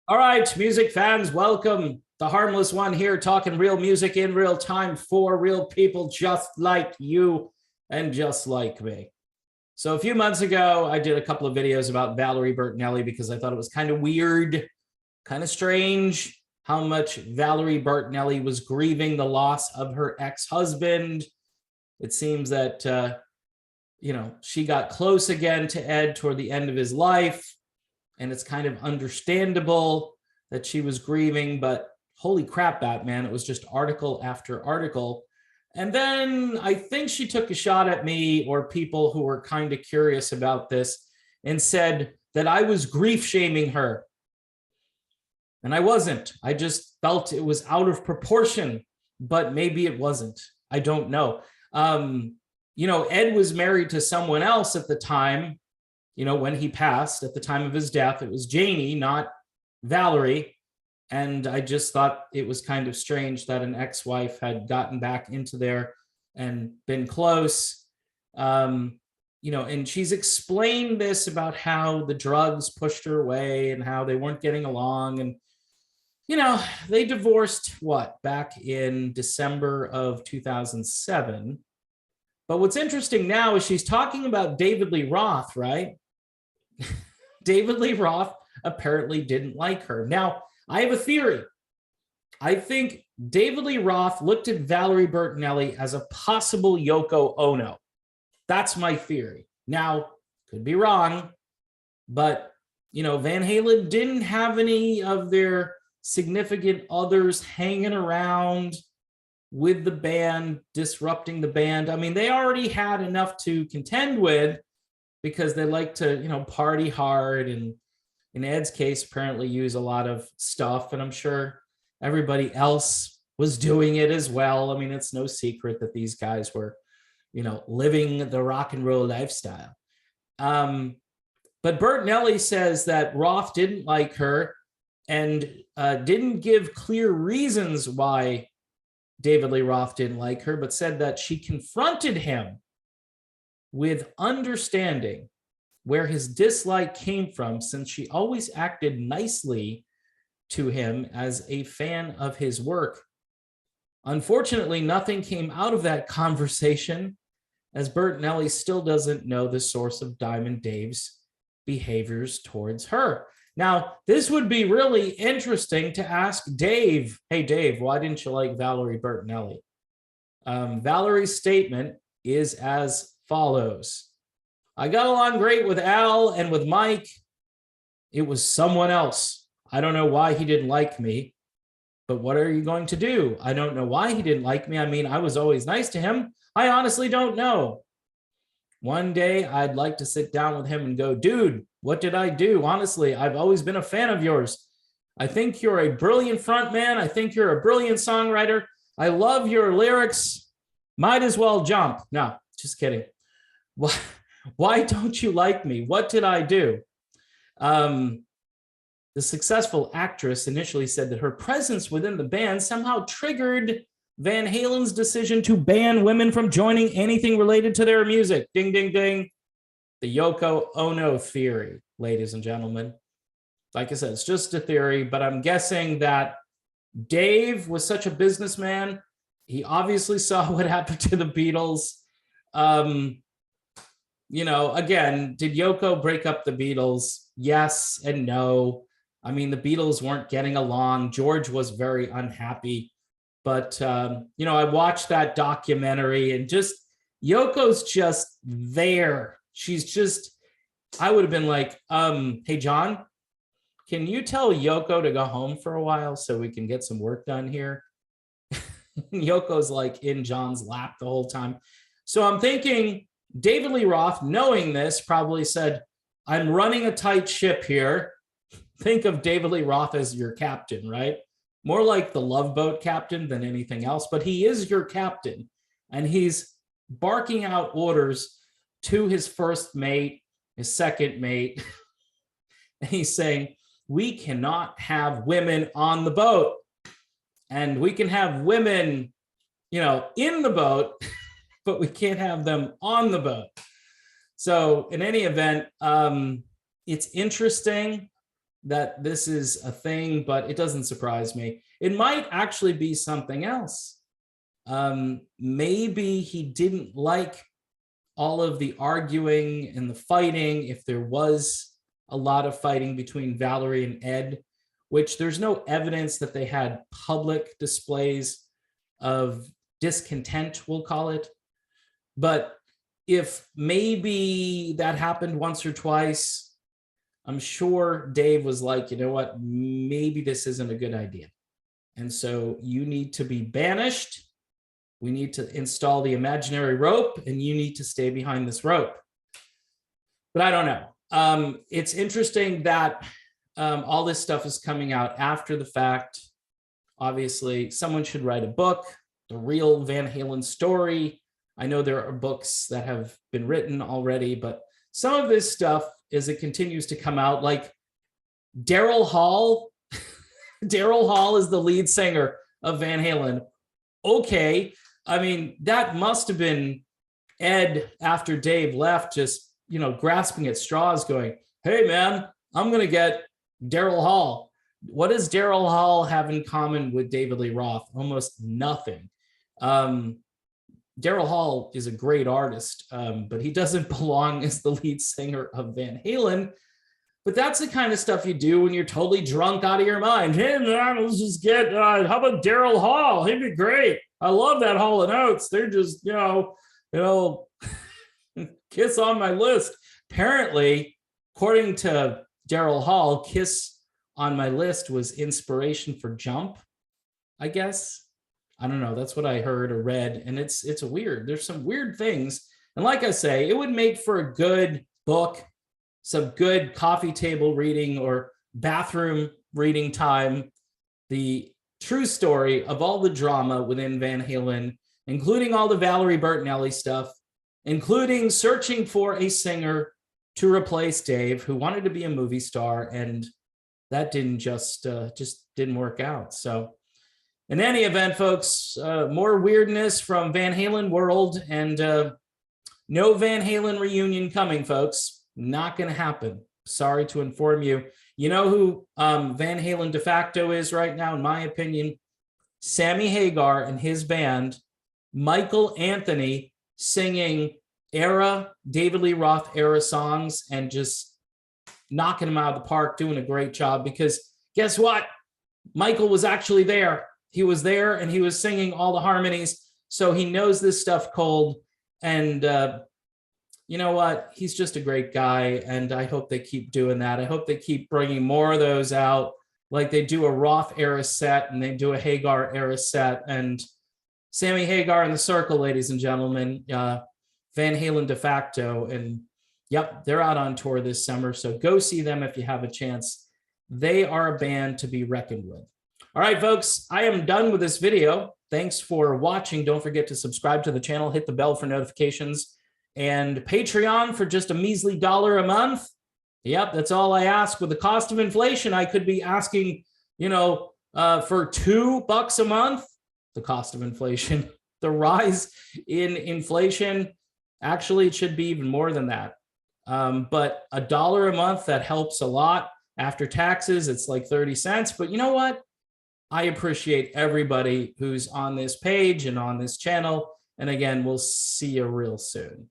All right, music fans, welcome. The Harmless One here, talking real music in real time for real people just like you and just like me. So a few months ago, I did a couple of videos about Valerie Bertinelli because I thought it was kind of weird, kind of strange how much Valerie Bertinelli was grieving the loss of her ex-husband. It seems that, she got close again to Ed toward the end of his life. And it's kind of understandable that she was grieving, but holy crap, Batman, it was just article after article. And then I think she took a shot at me or people who were kind of curious about this and said that I was grief shaming her. And I wasn't. I just felt it was out of proportion, but maybe it wasn't. I don't know. Ed was married to someone else at the time. When he passed at the time of his death, it was Janie, not Valerie. And I just thought it was kind of strange that an ex-wife had gotten back into there and been close. And she's explained this about how the drugs pushed her away and how they weren't getting along. And, they divorced back in December of 2007. But what's interesting now is she's talking about David Lee Roth, right? David Lee Roth apparently didn't like her. Now, I have a theory. I think David Lee Roth looked at Valerie Bertinelli as a possible Yoko Ono. That's my theory. Now, could be wrong, but, Van Halen didn't have any of their significant others hanging around with the band, disrupting the band. I mean, they already had enough to contend with, because they like to, party hard, and in Ed's case, apparently use a lot of stuff. And I'm sure everybody else was doing it as well. I mean, it's no secret that these guys were, living the rock and roll lifestyle. But Bertinelli says that Roth didn't like her and didn't give clear reasons why David Lee Roth didn't like her, but said that she confronted him with understanding where his dislike came from, since she always acted nicely to him as a fan of his work. Unfortunately, nothing came out of that conversation, as Bertinelli still doesn't know the source of Diamond Dave's behaviors towards her. Now, this would be really interesting to ask Dave. Hey, Dave, why didn't you like Valerie Bertinelli? Valerie's statement is as follows. I got along great with Al and with Mike. It was someone else. I don't know why he didn't like me, but what are you going to do? I don't know why he didn't like me. I mean, I was always nice to him. I honestly don't know. One day I'd like to sit down with him and go, dude, what did I do? Honestly, I've always been a fan of yours. I think you're a brilliant frontman. I think you're a brilliant songwriter. I love your lyrics. Might as well jump. No, just kidding. Why don't you like me? What did I do? The successful actress initially said that her presence within the band somehow triggered Van Halen's decision to ban women from joining anything related to their music. Ding, ding, ding. The Yoko Ono theory, ladies and gentlemen. Like I said, it's just a theory, but I'm guessing that Dave was such a businessman. He obviously saw what happened to the Beatles. Again, did Yoko break up the Beatles? Yes and no. I mean, the Beatles weren't getting along. George was very unhappy. But, I watched that documentary, and just Yoko's just there. She's just, I would have been like, hey, John, can you tell Yoko to go home for a while so we can get some work done here? Yoko's like in John's lap the whole time. So I'm thinking David Lee Roth, knowing this, probably said, I'm running a tight ship here. Think of David Lee Roth as your captain, right? More like the Love Boat captain than anything else, but he is your captain. And he's barking out orders to his first mate, his second mate. And he's saying, we cannot have women on the boat. And we can have women, in the boat, but we can't have them on the boat. So in any event, it's interesting. that this is a thing, but it doesn't surprise me. It might actually be something else. Maybe he didn't like all of the arguing and the fighting, if there was a lot of fighting between Valerie and Ed, which there's no evidence that they had public displays of discontent, we'll call it. But if maybe that happened once or twice, I'm sure Dave was like, you know what, maybe this isn't a good idea. And so you need to be banished. We need to install the imaginary rope, and you need to stay behind this rope. But I don't know. It's interesting that all this stuff is coming out after the fact. Obviously, someone should write a book, the real Van Halen story. I know there are books that have been written already, but some of this stuff, as it continues to come out, like Daryl Hall. Daryl Hall is the lead singer of Van Halen. Okay, I mean, that must have been Ed after Dave left, just, you know, grasping at straws going, hey man, I'm going to get Daryl Hall. What does Daryl Hall have in common with David Lee Roth? Almost nothing. Daryl Hall is a great artist, but he doesn't belong as the lead singer of Van Halen. But that's the kind of stuff you do when you're totally drunk out of your mind. Hey, man, let's just get, how about Daryl Hall? He'd be great. I love that Hall & Oates. They're just, you know, Kiss on my list. Apparently, according to Daryl Hall, Kiss on my list was inspiration for Jump, I guess. I don't know. That's what I heard or read. And it's weird. There's some weird things. And like I say, it would make for a good book, some good coffee table reading or bathroom reading time. The true story of all the drama within Van Halen, including all the Valerie Bertinelli stuff, including searching for a singer to replace Dave, who wanted to be a movie star, and that didn't just didn't work out. So in any event, folks, more weirdness from Van Halen world, and no Van Halen reunion coming, folks. Not going to happen. Sorry to inform you. You know who Van Halen de facto is right now, in my opinion? Sammy Hagar and his band, Michael Anthony singing David Lee Roth era songs and just knocking them out of the park, doing a great job, because guess what? Michael was actually there. He was there and he was singing all the harmonies. So he knows this stuff cold. And you know what? He's just a great guy. And I hope they keep doing that. I hope they keep bringing more of those out. Like they do a Roth era set and they do a Hagar era set. And Sammy Hagar in the Circle, ladies and gentlemen, Van Halen de facto. And yep, they're out on tour this summer. So go see them if you have a chance. They are a band to be reckoned with. All right, folks, I am done with this video. Thanks for watching. Don't forget to subscribe to the channel, hit the bell for notifications, and Patreon for just a measly $1 a month. Yep, that's all I ask. With the cost of inflation, I could be asking, you know, for $2 a month. The cost of inflation, the rise in inflation, actually, it should be even more than that. But $1 a month, that helps a lot. After taxes, it's like 30 cents. But you know what? I appreciate everybody who's on this page and on this channel. And again, we'll see you real soon.